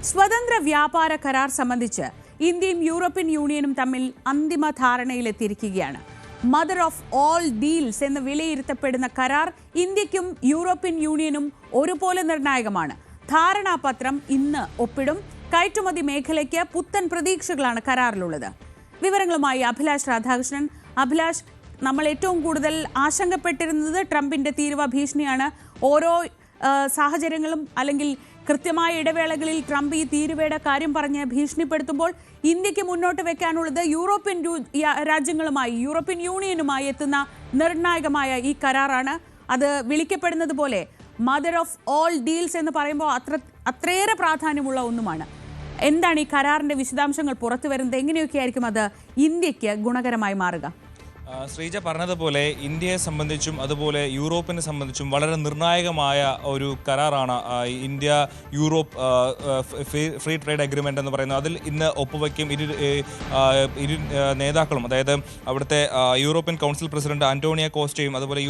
സ്വതന്ത്ര വ്യാപാര കരാർ സംബന്ധിച്ച് ഇന്ത്യയും യൂറോപ്യൻ യൂണിയനും തമ്മിൽ അന്തിമ ധാരണയിലെത്തിയിരിക്കുകയാണ്. മദർ ഓഫ് ഓൾ ഡീൽസ് എന്ന് വിലയിരുത്തപ്പെടുന്ന കരാർ ഇന്ത്യക്കും യൂറോപ്യൻ യൂണിയനും ഒരുപോലെ നിർണായകമാണ്. ധാരണാപത്രം ഇന്ന് ഒപ്പിടും. കയറ്റുമതി മേഖലയ്ക്ക് പുത്തൻ പ്രതീക്ഷകളാണ് കരാറിലുള്ളത്. വിവരങ്ങളുമായി അഭിലാഷ് രാധാകൃഷ്ണൻ. അഭിലാഷ്, നമ്മൾ ഏറ്റവും കൂടുതൽ ആശങ്കപ്പെട്ടിരുന്നത് ട്രംപിന്റെ തീരുവ ഭീഷണിയാണ്. ഓരോ സാഹചര്യങ്ങളും അല്ലെങ്കിൽ കൃത്യമായ ഇടവേളകളിൽ ട്രംപ് ഈ തീരുവയുടെ കാര്യം പറഞ്ഞ് ഭീഷണിപ്പെടുത്തുമ്പോൾ ഇന്ത്യക്ക് മുന്നോട്ട് വെക്കാനുള്ളത് യൂറോപ്യൻ രാജ്യങ്ങളുമായി, യൂറോപ്യൻ യൂണിയനുമായി എത്തുന്ന നിർണായകമായ ഈ കരാറാണ്. അത് വിളിക്കപ്പെടുന്നത് പോലെ മദർ ഓഫ് ഓൾ ഡീൽസ് എന്ന് പറയുമ്പോൾ അത്രയേറെ പ്രാധാന്യമുള്ള ഒന്നുമാണ്. എന്താണ് ഈ കരാറിന്റെ വിശദാംശങ്ങൾ പുറത്തു വരുന്നത്? എങ്ങനെയൊക്കെയായിരിക്കും അത് ഇന്ത്യക്ക് ഗുണകരമായി മാറുക? ശ്രീജ പറഞ്ഞതുപോലെ ഇന്ത്യയെ സംബന്ധിച്ചും അതുപോലെ യൂറോപ്പിനെ സംബന്ധിച്ചും വളരെ നിർണായകമായ ഒരു കരാറാണ് India Europe free trade agreement എന്ന് പറയുന്നത്. അതിൽ ഇന്ന് ഒപ്പുവയ്ക്കും ഇരു നേതാക്കളും, അതായത് അവിടുത്തെ യൂറോപ്യൻ കൗൺസിൽ പ്രസിഡന്റ് ആന്റോണിയോ കോസ്റ്റയും അതുപോലെ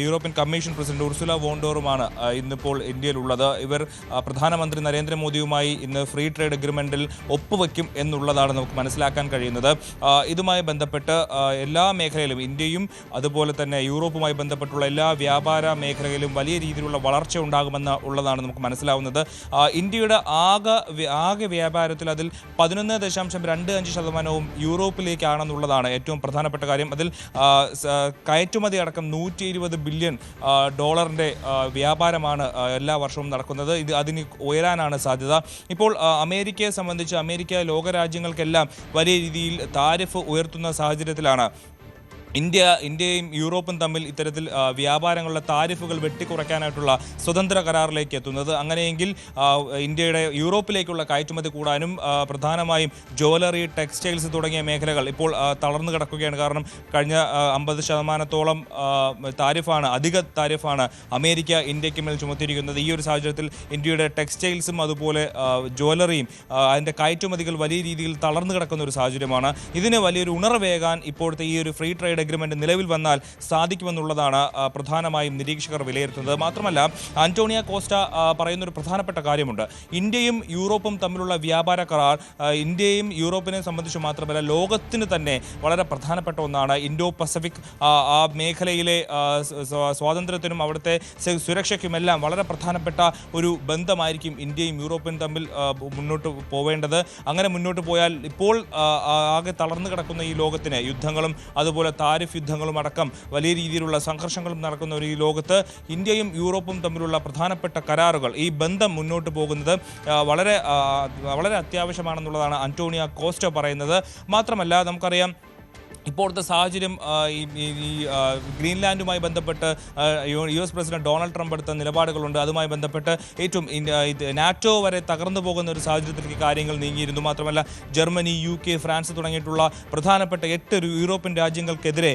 യൂറോപ്യൻ കമ്മീഷൻ പ്രസിഡന്റ് ഉർസുല വോണ്ടോറുമാണ് ഇന്നിപ്പോൾ ഇന്ത്യയിലുള്ളത്. ഇവർ പ്രധാനമന്ത്രി നരേന്ദ്രമോദിയുമായി ഇന്ന് ഫ്രീ ട്രേഡ് അഗ്രിമെൻറ്റിൽ ഒപ്പുവയ്ക്കും എന്നുള്ളതാണ് നമുക്ക് മനസ്സിലാക്കാൻ കഴിയുന്നത്. ഇതുമായി ബന്ധപ്പെട്ട് എല്ലാ മേഖലയിലും ഇന്ത്യയും അതുപോലെ തന്നെ യൂറോപ്പുമായി ബന്ധപ്പെട്ടുള്ള എല്ലാ വ്യാപാര മേഖലയിലും വലിയ രീതിയിലുള്ള വളർച്ച ഉണ്ടാകുമെന്ന് ഉള്ളതാണ് നമുക്ക് മനസ്സിലാവുന്നത്. ഇന്ത്യയുടെ ആകെ വ്യാപാരത്തിൽ അതിൽ 11.25% യൂറോപ്പിലേക്കാണെന്നുള്ളതാണ് ഏറ്റവും പ്രധാനപ്പെട്ട കാര്യം. അതിൽ കയറ്റുമതി അടക്കം $120 ബില്യൺ വ്യാപാരമാണ് എല്ലാ വർഷവും നടക്കുന്നത്. അതിന് ഉയരാനാണ് സാധ്യത. ഇപ്പോൾ അമേരിക്കയെ സംബന്ധിച്ച് അമേരിക്ക ലോകരാജ്യങ്ങൾക്കെല്ലാം വലിയ രീതിയിൽ താരിഫ് ഉയർത്തുന്ന സാഹചര്യത്തിലാണ് ഇന്ത്യയും യൂറോപ്പും തമ്മിൽ ഇത്തരത്തിൽ വ്യാപാരങ്ങളുടെ താരിഫുകൾ വെട്ടിക്കുറയ്ക്കാനായിട്ടുള്ള സ്വതന്ത്ര കരാറിലേക്ക് എത്തുന്നത്. അങ്ങനെയെങ്കിൽ ഇന്ത്യയുടെ യൂറോപ്പിലേക്കുള്ള കയറ്റുമതി കൂടാനും പ്രധാനമായും ജ്വല്ലറി, ടെക്സ്റ്റൈൽസ് തുടങ്ങിയ മേഖലകൾ ഇപ്പോൾ തളർന്നു കിടക്കുകയാണ്. കാരണം കഴിഞ്ഞ 50% അധിക താരിഫാണ് അമേരിക്ക ഇന്ത്യക്ക് മേൽ ചുമത്തിയിരിക്കുന്നത്. ഈ ഒരു സാഹചര്യത്തിൽ ഇന്ത്യയുടെ ടെക്സ്റ്റൈൽസും അതുപോലെ ജ്വല്ലറിയും അതിൻ്റെ കയറ്റുമതികൾ വലിയ രീതിയിൽ തളർന്നു കിടക്കുന്ന ഒരു സാഹചര്യമാണ്. ഇതിന് വലിയൊരു ഉണർവേകാൻ ഇപ്പോഴത്തെ ഈ ഒരു ഫ്രീ ട്രേഡ് അഗ്രിമെന്റ് നിലവിൽ വന്നാൽ സാധിക്കുമെന്നുള്ളതാണ് പ്രധാനമായും നിരീക്ഷകർ വിലയിരുത്തുന്നത്. മാത്രമല്ല, ആന്റോണിയോ കോസ്റ്റ പറയുന്ന ഒരു പ്രധാനപ്പെട്ട കാര്യമുണ്ട്. ഇന്ത്യയും യൂറോപ്പും തമ്മിലുള്ള വ്യാപാര കരാർ ഇന്ത്യയും യൂറോപ്പിനെ സംബന്ധിച്ച് മാത്രമല്ല ലോകത്തിന് തന്നെ വളരെ പ്രധാനപ്പെട്ട ഒന്നാണ്. ഇൻഡോ പസഫിക് ആ മേഖലയിലെ സ്വാതന്ത്ര്യത്തിനും അവിടുത്തെ സുരക്ഷയ്ക്കുമെല്ലാം വളരെ പ്രധാനപ്പെട്ട ഒരു ബന്ധമായിരിക്കും ഇന്ത്യയും യൂറോപ്പും തമ്മിൽ മുന്നോട്ട് പോവേണ്ടത്. അങ്ങനെ മുന്നോട്ട് പോയാൽ ഇപ്പോൾ ആകെ തളർന്നു കിടക്കുന്ന ഈ ലോകത്തിന് യുദ്ധങ്ങളും അതുപോലെ താരിഫ് യുദ്ധങ്ങളും അടക്കം വലിയ രീതിയിലുള്ള സംഘർഷങ്ങളും നടക്കുന്ന ഒരു ഈ ലോകത്ത് ഇന്ത്യയും യൂറോപ്പും തമ്മിലുള്ള പ്രധാനപ്പെട്ട കരാറുകൾ, ഈ ബന്ധം മുന്നോട്ട് പോകുന്നത് വളരെ വളരെ അത്യാവശ്യമാണെന്നുള്ളതാണ് ആന്റോണിയോ കോസ്റ്റ പറയുന്നത്. മാത്രമല്ല, നമുക്കറിയാം ഇപ്പോഴത്തെ സാഹചര്യം ഈ ഗ്രീൻലാൻഡുമായി ബന്ധപ്പെട്ട് US പ്രസിഡന്റ് ഡൊണാൾഡ് ട്രംപ് എടുത്ത നിലപാടുകളുണ്ട്. അതുമായി ബന്ധപ്പെട്ട് ഏറ്റവും നാറ്റോ വരെ തകർന്നു പോകുന്ന ഒരു സാഹചര്യത്തിലേക്ക് കാര്യങ്ങൾ നീങ്ങിയിരുന്നു. മാത്രമല്ല, ജർമ്മനി, UK, ഫ്രാൻസ് തുടങ്ങിയിട്ടുള്ള പ്രധാനപ്പെട്ട 8 യൂറോപ്യൻ രാജ്യങ്ങൾക്കെതിരെ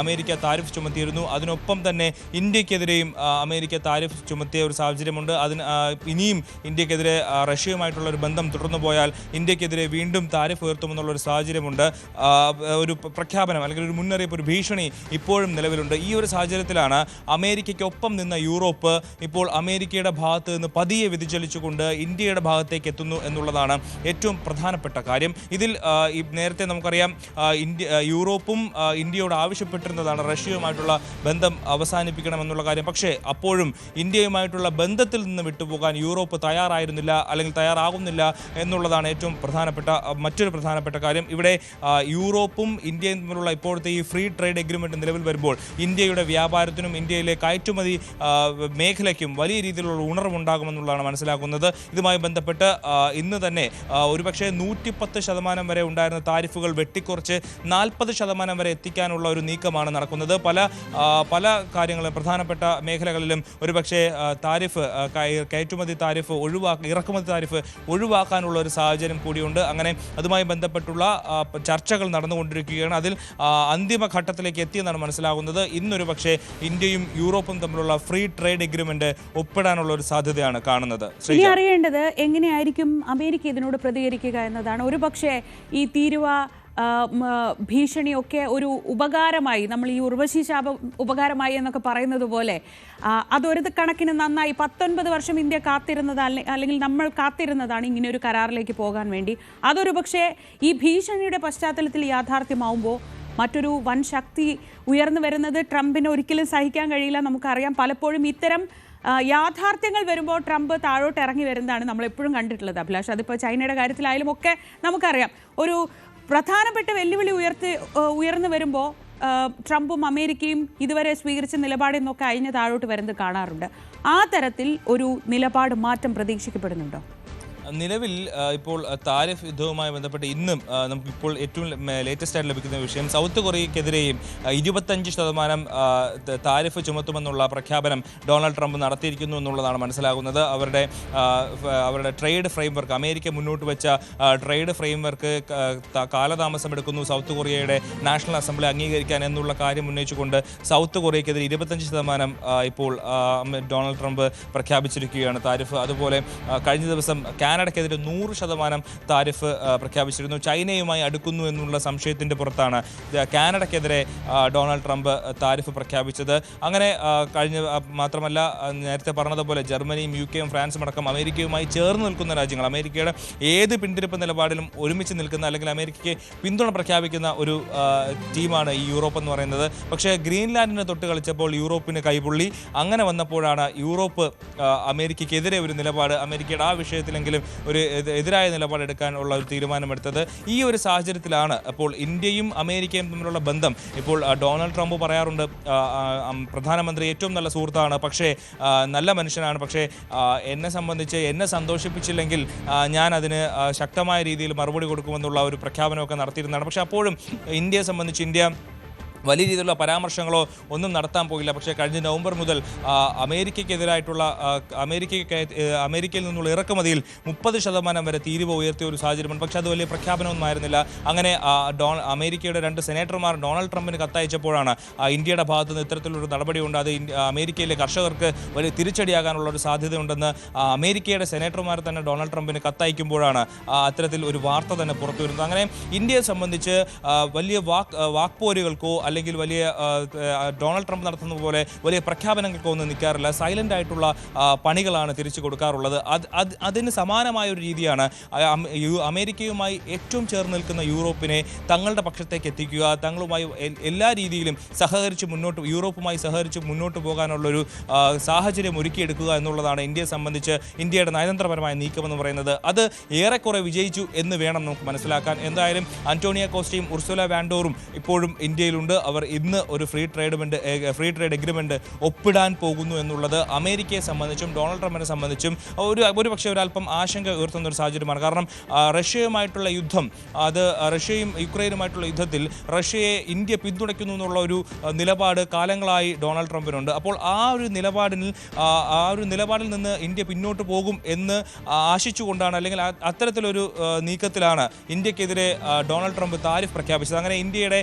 അമേരിക്ക താരിഫ് ചുമത്തിയിരുന്നു. അതിനൊപ്പം തന്നെ ഇന്ത്യക്കെതിരെയും അമേരിക്ക താരിഫ് ചുമത്തിയ ഒരു സാഹചര്യമുണ്ട്. ഇനിയും ഇന്ത്യക്കെതിരെ റഷ്യയുമായിട്ടുള്ള ഒരു ബന്ധം തുടർന്നു പോയാൽ ഇന്ത്യക്കെതിരെ വീണ്ടും താരിഫ് ഉയർത്തുമെന്നുള്ളൊരു സാഹചര്യമുണ്ട്. ഒരു പ്രഖ്യാപനം അല്ലെങ്കിൽ ഒരു മുന്നറിയിപ്പ്, ഒരു ഭീഷണി ഇപ്പോഴും നിലവിലുണ്ട്. ഈ ഒരു സാഹചര്യത്തിലാണ് അമേരിക്കയ്ക്കൊപ്പം നിന്ന യൂറോപ്പ് ഇപ്പോൾ അമേരിക്കയുടെ ഭാഗത്ത് നിന്ന് പതിയെ വ്യതിചലിച്ചുകൊണ്ട് ഇന്ത്യയുടെ ഭാഗത്തേക്ക് എത്തുന്നു എന്നുള്ളതാണ് ഏറ്റവും പ്രധാനപ്പെട്ട കാര്യം. ഇതിൽ നേരത്തെ നമുക്കറിയാം യൂറോപ്പും ഇന്ത്യയോട് ആവശ്യപ്പെട്ടിരുന്നതാണ് റഷ്യയുമായിട്ടുള്ള ബന്ധം അവസാനിപ്പിക്കണമെന്നുള്ള കാര്യം. പക്ഷേ അപ്പോഴും ഇന്ത്യയുമായിട്ടുള്ള ബന്ധത്തിൽ നിന്ന് വിട്ടുപോകാൻ യൂറോപ്പ് തയ്യാറായിരുന്നില്ല അല്ലെങ്കിൽ തയ്യാറാകുന്നില്ല എന്നുള്ളതാണ് ഏറ്റവും മറ്റൊരു പ്രധാനപ്പെട്ട കാര്യം. ഇവിടെ യൂറോപ്പും ഇന്ത്യയും തമ്മിലുള്ള ഇപ്പോഴത്തെ ഈ ഫ്രീ ട്രേഡ് അഗ്രിമെന്റ് നിലവിൽ വരുമ്പോൾ ഇന്ത്യയുടെ വ്യാപാരത്തിനും ഇന്ത്യയിലെ കയറ്റുമതി മേഖലയ്ക്കും വലിയ രീതിയിലുള്ള ഉണർവുണ്ടാകുമെന്നുള്ളതാണ് മനസ്സിലാക്കുന്നത്. ഇതുമായി ബന്ധപ്പെട്ട് ഇന്ന് തന്നെ ഒരുപക്ഷെ 110% വരെ ഉണ്ടായിരുന്ന താരിഫുകൾ വെട്ടിക്കുറച്ച് 40% വരെ എത്തിക്കാനുള്ള ഒരു നീക്കമാണ് നടക്കുന്നത്. പല കാര്യങ്ങളും പ്രധാനപ്പെട്ട മേഖലകളിലും ഒരുപക്ഷെ കയറ്റുമതി താരിഫ് ഇറക്കുമതി താരിഫ് ഒഴിവാക്കാനുള്ള ഒരു സാഹചര്യം കൂടിയുണ്ട്. അങ്ങനെ അതുമായി ബന്ധപ്പെട്ടുള്ള ചർച്ചകൾ നടന്നുകൊണ്ടിരിക്കുകയാണ്. അതിൽ അന്തിമഘട്ടത്തിലേക്ക് എത്തിയെന്നാണ് മനസ്സിലാകുന്നത്. ഇന്നൊരു പക്ഷേ ഇന്ത്യയും യൂറോപ്പും തമ്മിലുള്ള ഫ്രീ ട്രേഡ് അഗ്രിമെന്റ് ഒപ്പിടാനുള്ള ഒരു സാധ്യതയാണ് കാണുന്നത്. ഇനി അറിയേണ്ടത് എങ്ങനെയായിരിക്കും അമേരിക്ക ഇതിനോട് പ്രതികരിക്കുക എന്നതാണ്. ഒരു പക്ഷേ ഈ തീരുവ ഭീഷണിയൊക്കെ ഒരു ഉപകാരമായി, നമ്മൾ ഈ ഉർവശി ശാപം ഉപകാരമായി എന്നൊക്കെ പറയുന്നത് പോലെ അതൊരു കണക്കിന് നന്നായി. 19 വർഷം ഇന്ത്യ കാത്തിരുന്നത് അല്ലെങ്കിൽ നമ്മൾ കാത്തിരുന്നതാണ് ഇങ്ങനെ ഒരു കരാറിലേക്ക് പോകാൻ വേണ്ടി. അതൊരു പക്ഷേ ഈ ഭീഷണിയുടെ പശ്ചാത്തലത്തിൽ യാഥാർത്ഥ്യമാവുമ്പോൾ മറ്റൊരു വൻ ശക്തി ഉയർന്നു വരുന്നത് ട്രംപിന് ഒരിക്കലും സഹിക്കാൻ കഴിയില്ല. നമുക്കറിയാം പലപ്പോഴും ഇത്തരം യാഥാർത്ഥ്യങ്ങൾ വരുമ്പോൾ ട്രംപ് താഴോട്ട് ഇറങ്ങി വരുന്നതാണ് നമ്മളെപ്പോഴും കണ്ടിട്ടുള്ളത് അഭിലാഷ്. അതിപ്പോൾ ചൈനയുടെ കാര്യത്തിലായാലും ഒക്കെ നമുക്കറിയാം ഒരു പ്രധാനപ്പെട്ട വെല്ലുവിളി ഉയർന്നു വരുമ്പോൾ ട്രംപും അമേരിക്കയും ഇതുവരെ സ്വീകരിച്ച നിലപാടിൽ നിന്നൊക്കെ അയഞ്ഞ് താഴോട്ട് വരുന്നത് കാണാറുണ്ട്. ആ തരത്തിൽ ഒരു നിലപാട് മാറ്റം പ്രതീക്ഷിക്കപ്പെടുന്നുണ്ടോ? നിലവിൽ ഇപ്പോൾ താരിഫ് യുദ്ധവുമായി ബന്ധപ്പെട്ട് ഇന്നും നമുക്കിപ്പോൾ ഏറ്റവും ലേറ്റസ്റ്റ് ആയിട്ട് ലഭിക്കുന്ന വിഷയം സൗത്ത് കൊറിയയ്ക്കെതിരെയും 25% താരിഫ് ചുമത്തുമെന്നുള്ള പ്രഖ്യാപനം ഡൊണാൾഡ് ട്രംപ് നടത്തിയിരിക്കുന്നു എന്നുള്ളതാണ് മനസ്സിലാകുന്നത്. അവരുടെ ട്രേഡ് ഫ്രെയിംവർക്ക്, അമേരിക്ക മുന്നോട്ട് വെച്ച ട്രേഡ് ഫ്രെയിംവർക്ക് കാലതാമസം എടുക്കുന്നു സൗത്ത് കൊറിയയുടെ നാഷണൽ അസംബ്ലി അംഗീകരിക്കാൻ എന്നുള്ള കാര്യം ഉന്നയിച്ചുകൊണ്ട് സൗത്ത് കൊറിയയ്ക്കെതിരെ 25% ഇപ്പോൾ ഡൊണാൾഡ് ട്രംപ് പ്രഖ്യാപിച്ചിരിക്കുകയാണ് താരിഫ്. അതുപോലെ കഴിഞ്ഞ ദിവസം കാനഡയ്ക്കെതിരെ 100% താരിഫ് പ്രഖ്യാപിച്ചിരുന്നു. ചൈനയുമായി അടുക്കുന്നു എന്നുള്ള സംശയത്തിൻ്റെ പുറത്താണ് കാനഡയ്ക്കെതിരെ ഡൊണാൾഡ് ട്രംപ് താരിഫ് പ്രഖ്യാപിച്ചത്. അങ്ങനെ മാത്രമല്ല നേരത്തെ പറഞ്ഞതുപോലെ ജർമ്മനിയും UK-യും ഫ്രാൻസും അടക്കം അമേരിക്കയുമായി ചേർന്ന് നിൽക്കുന്ന രാജ്യങ്ങൾ, അമേരിക്കയുടെ ഏത് പിന്തിരിപ്പ് നിലപാടിലും ഒരുമിച്ച് നിൽക്കുന്ന അല്ലെങ്കിൽ അമേരിക്കയ്ക്ക് പിന്തുണ പ്രഖ്യാപിക്കുന്ന ഒരു ടീമാണ് ഈ യൂറോപ്പ് എന്ന് പറയുന്നത്. പക്ഷേ ഗ്രീൻലാൻഡിനെ തൊട്ട് കളിച്ചപ്പോൾ യൂറോപ്പിന് കൈപൊള്ളി. അങ്ങനെ വന്നപ്പോഴാണ് യൂറോപ്പ് അമേരിക്കയ്ക്കെതിരെ ഒരു നിലപാട്, അമേരിക്കയുടെ ആ വിഷയത്തിലെങ്കിലും ഒരു എതിരായ നിലപാടെടുക്കാനുള്ള ഒരു തീരുമാനമെടുത്തത്. ഈ ഒരു സാഹചര്യത്തിലാണ് അപ്പോൾ ഇന്ത്യയും അമേരിക്കയും തമ്മിലുള്ള ബന്ധം. ഇപ്പോൾ ഡൊണാൾഡ് ട്രംപ് പറയാറുണ്ട് പ്രധാനമന്ത്രി ഏറ്റവും നല്ല സുഹൃത്താണ്, പക്ഷേ നല്ല മനുഷ്യനാണ്, പക്ഷേ എന്നെ സംബന്ധിച്ച് എന്നെ സന്തോഷിപ്പിച്ചില്ലെങ്കിൽ ഞാൻ അതിന് ശക്തമായ രീതിയിൽ മറുപടി കൊടുക്കുമെന്നുള്ള ഒരു പ്രഖ്യാപനമൊക്കെ നടത്തിയിരുന്നതാണ്. പക്ഷേ അപ്പോഴും ഇന്ത്യയെ സംബന്ധിച്ച് ഇന്ത്യ വലിയ രീതിയിലുള്ള പരാമർശങ്ങളോ ഒന്നും നടത്താൻ പോയില്ല. പക്ഷേ കഴിഞ്ഞ നവംബർ മുതൽ അമേരിക്കയ്ക്കെതിരായിട്ടുള്ള അമേരിക്കയിൽ നിന്നുള്ള ഇറക്കുമതിയിൽ 30% വരെ തീരുവ ഉയർത്തിയ ഒരു സാഹചര്യമുണ്ട്. പക്ഷേ അത് വലിയ പ്രഖ്യാപനമൊന്നും ആയിരുന്നില്ല. അങ്ങനെ അമേരിക്കയുടെ 2 സെനറ്റർമാർ ഡൊണാൾഡ് ട്രംപിന് കത്തയച്ചപ്പോഴാണ് ഇന്ത്യയുടെ ഭാഗത്തു നിന്ന് ഇത്തരത്തിലൊരു നടപടിയുണ്ട്, അത് അമേരിക്കയിലെ കർഷകർക്ക് വലിയ തിരിച്ചടിയാകാനുള്ള ഒരു സാധ്യതയുണ്ടെന്ന് അമേരിക്കയുടെ സെനറ്റർമാർ തന്നെ ഡൊണാൾഡ് ട്രംപിന് കത്തയക്കുമ്പോഴാണ് അത്തരത്തിൽ ഒരു വാർത്ത തന്നെ പുറത്തു വരുന്നത്. അങ്ങനെ ഇന്ത്യയെ സംബന്ധിച്ച് വലിയ വാക്പോരുകൾക്കോ അല്ലെങ്കിൽ വലിയ ഡൊണാൾഡ് ട്രംപ് നടത്തുന്ന പോലെ വലിയ പ്രഖ്യാപനങ്ങൾക്കോ ഒന്നും നിൽക്കാറില്ല. സൈലൻ്റ് ആയിട്ടുള്ള പണികളാണ് തിരിച്ചു കൊടുക്കാറുള്ളത്. അതിന് സമാനമായ ഒരു രീതിയാണ് അമേരിക്കയുമായി ഏറ്റവും ചേർന്ന് നിൽക്കുന്ന യൂറോപ്പിനെ തങ്ങളുടെ പക്ഷത്തേക്ക് എത്തിക്കുക, തങ്ങളുമായി എല്ലാ രീതിയിലും യൂറോപ്പുമായി സഹകരിച്ച് മുന്നോട്ട് പോകാനുള്ളൊരു സാഹചര്യം ഒരുക്കിയെടുക്കുക എന്നുള്ളതാണ് ഇന്ത്യയെ സംബന്ധിച്ച് ഇന്ത്യയുടെ നയതന്ത്രപരമായ നീക്കമെന്ന് പറയുന്നത്. അത് ഏറെക്കുറെ വിജയിച്ചു എന്ന് വേണം നമുക്ക് മനസ്സിലാക്കാൻ. എന്തായാലും അന്റോണിയോ കോസ്റ്റയും ഉർസുല വാൻഡോറും ഇപ്പോഴും ഇന്ത്യയിലുണ്ട്. അവർ ഇന്ന് ഒരു ഫ്രീ ട്രേഡ് എഗ്രിമെന്റ് ഒപ്പിടാൻ പോകുന്നു എന്നുള്ളത് അമേരിക്കയെ സംബന്ധിച്ചും ഡൊണാൾഡ് ട്രംപിനെ സംബന്ധിച്ചും ഒരുപക്ഷെ ഒരല്പം ആശങ്ക ഉയർത്തുന്ന ഒരു സാഹചര്യമാണ്. കാരണം റഷ്യയുമായിട്ടുള്ള യുദ്ധം, അത് റഷ്യയും യുക്രൈനുമായിട്ടുള്ള യുദ്ധത്തിൽ റഷ്യയെ ഇന്ത്യ പിന്തുണയ്ക്കുന്നു എന്നുള്ള ഒരു നിലപാട് കാലങ്ങളായി ഡൊണാൾഡ് ട്രംപിനുണ്ട്. അപ്പോൾ ആ ഒരു നിലപാടിൽ നിന്ന് ഇന്ത്യ പിന്നോട്ട് പോകും എന്ന് ആശിച്ചുകൊണ്ടാണ്, അല്ലെങ്കിൽ അത്തരത്തിലൊരു നീക്കത്തിലാണ് ഇന്ത്യക്കെതിരെ ഡൊണാൾഡ് ട്രംപ് താരിഫ് പ്രഖ്യാപിച്ചത്. അങ്ങനെ ഇന്ത്യയുടെ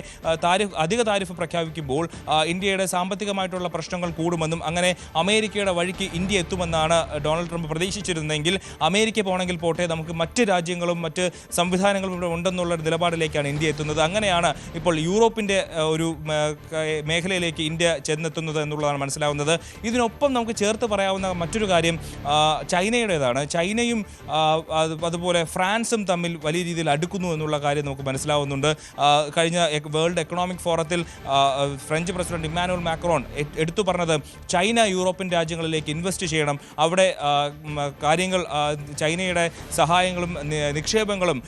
അധിക താരിഫ് പ്രഖ്യാപിക്കുമ്പോൾ ഇന്ത്യയുടെ സാമ്പത്തികമായിട്ടുള്ള പ്രശ്നങ്ങൾ കൂടുമെന്നും അങ്ങനെ അമേരിക്കയുടെ വഴിക്ക് ഇന്ത്യ എത്തുമെന്നാണ് ഡൊണാൾഡ് ട്രംപ് പ്രതീക്ഷിച്ചിരുന്നെങ്കിൽ അമേരിക്ക പോണെങ്കിൽ പോട്ടെ, നമുക്ക് മറ്റ് രാജ്യങ്ങളും മറ്റ് സംവിധാനങ്ങളും ഇവിടെ ഉണ്ടെന്നുള്ള നിലപാടിലേക്കാണ് ഇന്ത്യ എത്തുന്നത്. അങ്ങനെയാണ് ഇപ്പോൾ യൂറോപ്പിൻ്റെ ഒരു മേഖലയിലേക്ക് ഇന്ത്യ ചെന്നെത്തുന്നത് എന്നുള്ളതാണ് മനസ്സിലാവുന്നത്. ഇതിനൊപ്പം നമുക്ക് ചേർത്ത് പറയാവുന്ന മറ്റൊരു കാര്യം ചൈനയുടേതാണ്. ചൈനയും അതുപോലെ ഫ്രാൻസും തമ്മിൽ വലിയ രീതിയിൽ അടുക്കുന്നു എന്നുള്ള കാര്യം നമുക്ക് മനസ്സിലാവുന്നുണ്ട്. കഴിഞ്ഞ വേൾഡ് എക്കണോമിക് ഫോറത്തിൽ ഫ്രഞ്ച് പ്രസിഡന്റ് ഇമ്മാനുവൽ മാക്രോൺ എടുത്തു പറഞ്ഞത് ചൈന യൂറോപ്യൻ രാജ്യങ്ങളിലേക്ക് ഇൻവെസ്റ്റ് ചെയ്യണം, അവിടെ കാര്യങ്ങൾ ചൈനയുടെ സഹായങ്ങളും നിക്ഷേപങ്ങളും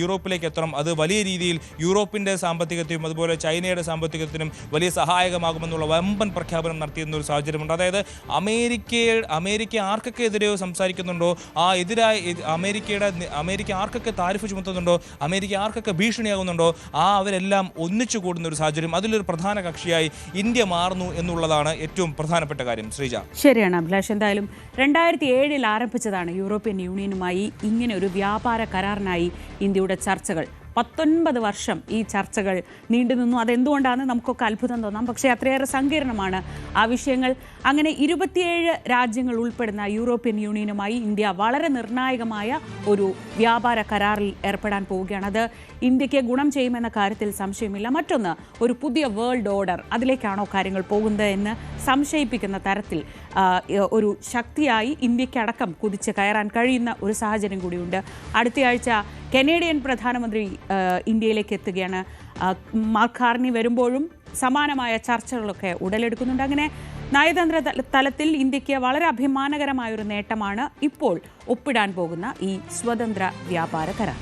യൂറോപ്പിലേക്ക് എത്തണം, അത് വലിയ രീതിയിൽ യൂറോപ്പിൻ്റെ സാമ്പത്തികത്തിനും അതുപോലെ ചൈനയുടെ സാമ്പത്തികത്തിനും വലിയ സഹായകമാകുമെന്നുള്ള വമ്പൻ പ്രഖ്യാപനം നടത്തിയിരുന്ന ഒരു സാഹചര്യമുണ്ട്. അതായത് അമേരിക്ക ആർക്കൊക്കെ എതിരെയോ സംസാരിക്കുന്നുണ്ടോ, അമേരിക്ക ആർക്കൊക്കെ താരിഫ് ചുമത്തുന്നുണ്ടോ, അമേരിക്ക ആർക്കൊക്കെ ഭീഷണിയാകുന്നുണ്ടോ, അവരെല്ലാം ഒന്നിച്ചു കൂടുന്ന ഒരു സാഹചര്യം, അതിലൊരു പ്രധാന കക്ഷിയായി ഇന്ത്യ മാറുന്നു എന്നുള്ളതാണ് ഏറ്റവും പ്രധാനപ്പെട്ട കാര്യം. ശ്രീജ, ശരിയാണ് അഭിലാഷ്. എന്തായാലും 2007 ആരംഭിച്ചതാണ് യൂറോപ്യൻ യൂണിയനുമായി ഇങ്ങനെ ഒരു വ്യാപാര കരാറിനായി ഇന്ത്യയുടെ ചർച്ചകൾ. 19 വർഷം ഈ ചർച്ചകൾ നീണ്ടുനിന്നു. അതെന്തുകൊണ്ടാണെന്ന് നമുക്കൊക്കെ അത്ഭുതം തോന്നാം, പക്ഷേ അത്രയേറെ സങ്കീർണമാണ് ആ വിഷയങ്ങൾ. അങ്ങനെ 27 രാജ്യങ്ങൾ ഉൾപ്പെടുന്ന യൂറോപ്യൻ യൂണിയനുമായി ഇന്ത്യ വളരെ നിർണായകമായ ഒരു വ്യാപാര കരാറിൽ ഏർപ്പെടാൻ പോവുകയാണ്. അത് ഇന്ത്യക്ക് ഗുണം ചെയ്യുമെന്ന കാര്യത്തിൽ സംശയമില്ല. മറ്റൊന്ന്, ഒരു പുതിയ വേൾഡ് ഓർഡർ, അതിലേക്കാണോ കാര്യങ്ങൾ പോകുന്നത് എന്ന് സംശയിപ്പിക്കുന്ന തരത്തിൽ ഒരു ശക്തിയായി ഇന്ത്യക്കടക്കം കുതിച്ച് കയറാൻ കഴിയുന്ന ഒരു സാഹചര്യം കൂടിയുണ്ട്. അടുത്തയാഴ്ച കനേഡിയൻ പ്രധാനമന്ത്രി ഇന്ത്യയിലേക്ക് എത്തുകയാണ്. മാർക്ക് കാർണി വരുമ്പോഴും സമാനമായ ചർച്ചകളൊക്കെ ഉടലെടുക്കുന്നുണ്ട്. അങ്ങനെ നയതന്ത്ര തലത്തിൽ ഇന്ത്യക്ക് വളരെ അഭിമാനകരമായൊരു നേട്ടമാണ് ഇപ്പോൾ ഒപ്പിടാൻ പോകുന്ന ഈ സ്വതന്ത്ര വ്യാപാര കരാർ.